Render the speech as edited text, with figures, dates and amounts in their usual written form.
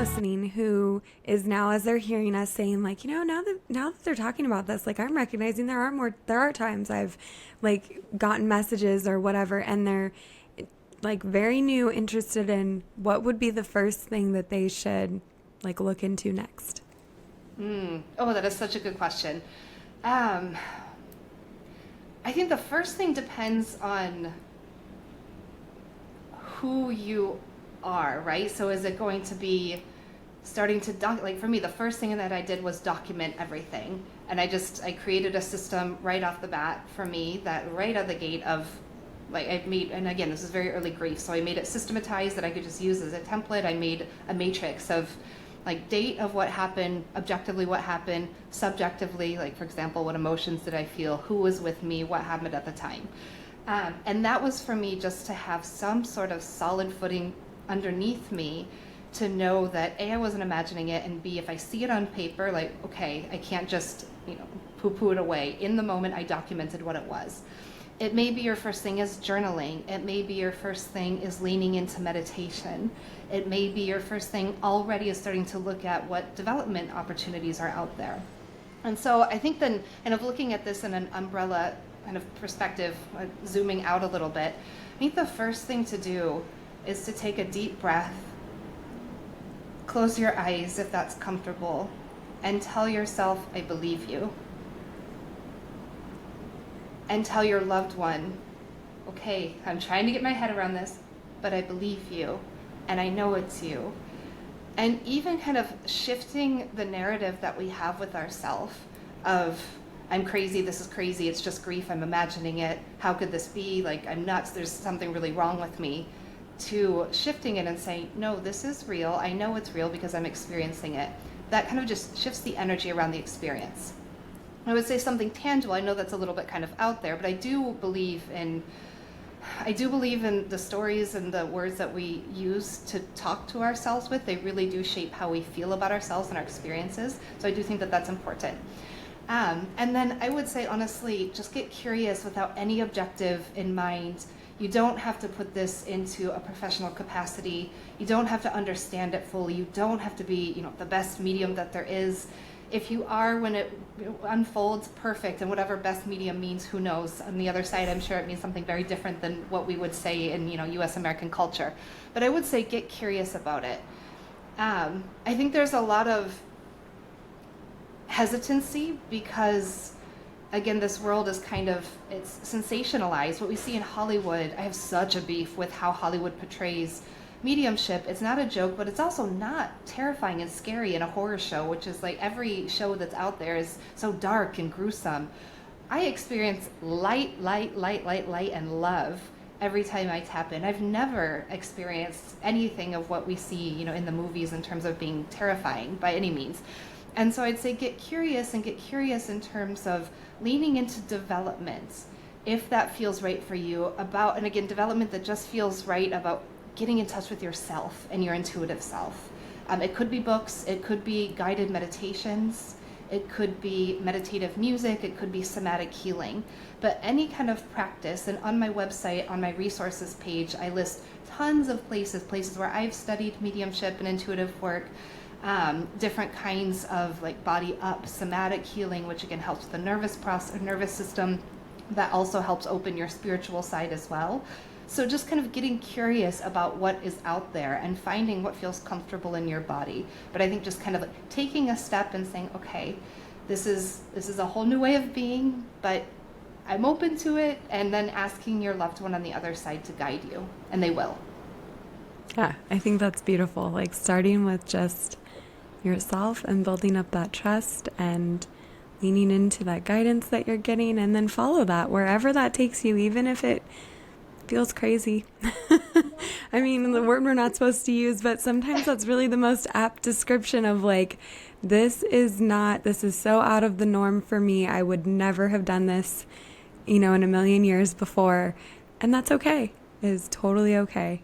listening who is now, as they're hearing us, saying like, now that they're talking about this, like I'm recognizing there are times I've like gotten messages or whatever, and they're like very new, interested in what would be the first thing that they should like look into next. Oh, that is such a good question. I think the first thing depends on who you are, right? So is it going to be starting to like for me, the first thing that I did was document everything. And I created a system right off the bat for me that right out of the gate of like I made, and again, this is very early grief, so I made it systematized that I could just use as a template. I made a matrix of like date of what happened, objectively what happened, subjectively, like for example, what emotions did I feel, who was with me, what happened at the time. And that was for me just to have some sort of solid footing underneath me to know that A, I wasn't imagining it, and B, if I see it on paper, like, okay, I can't just, poo-poo it away. In the moment, I documented what it was. It may be your first thing is journaling. It may be your first thing is leaning into meditation. It may be your first thing already is starting to look at what development opportunities are out there. And so I think then kind of looking at this in an umbrella kind of perspective, zooming out a little bit, I think the first thing to do is to take a deep breath, close your eyes if that's comfortable, and tell yourself, I believe you. And tell your loved one, okay, I'm trying to get my head around this, but I believe you, and I know it's you. And even kind of shifting the narrative that we have with ourselves of, I'm crazy, this is crazy, it's just grief, I'm imagining it, how could this be, like I'm nuts, there's something really wrong with me, to shifting it and saying, no, this is real, I know it's real because I'm experiencing it. That kind of just shifts the energy around the experience. I would say something tangible. I know that's a little bit kind of out there, but I do believe in the stories and the words that we use to talk to ourselves with. They really do shape how we feel about ourselves and our experiences. So I do think that that's important. And then I would say, honestly, just get curious without any objective in mind. You don't have to put this into a professional capacity. You don't have to understand it fully. You don't have to be, the best medium that there is. If you are, when it unfolds, perfect, and whatever best medium means, who knows? On the other side, I'm sure it means something very different than what we would say in, U.S. American culture. But I would say get curious about it. I think there's a lot of hesitancy because, again, this world is it's sensationalized. What we see in Hollywood, I have such a beef with how Hollywood portrays mediumship. It's not a joke, but it's also not terrifying and scary in a horror show, which is like every show that's out there is so dark and gruesome. I experience light, and love every time I tap in. I've never experienced anything of what we see, in the movies in terms of being terrifying by any means. And so I'd say get curious in terms of leaning into development, if that feels right for you, and again, development that just feels right about getting in touch with yourself and your intuitive self. It could be books, it could be guided meditations, it could be meditative music, it could be somatic healing, but any kind of practice. And on my website, on my resources page, I list tons of places where I've studied mediumship and intuitive work, different kinds of like body up, somatic healing, which again helps the nervous system, that also helps open your spiritual side as well. So just kind of getting curious about what is out there and finding what feels comfortable in your body. But I think just kind of taking a step and saying, okay, this is a whole new way of being, but I'm open to it, and then asking your loved one on the other side to guide you, and they will. Yeah, I think that's beautiful. Like starting with just yourself and building up that trust and leaning into that guidance that you're getting, and then follow that wherever that takes you, even if it feels crazy. I mean, the word we're not supposed to use, but sometimes that's really the most apt description of like, this is so out of the norm for me. I would never have done this, in a million years before. And that's okay. It is totally okay.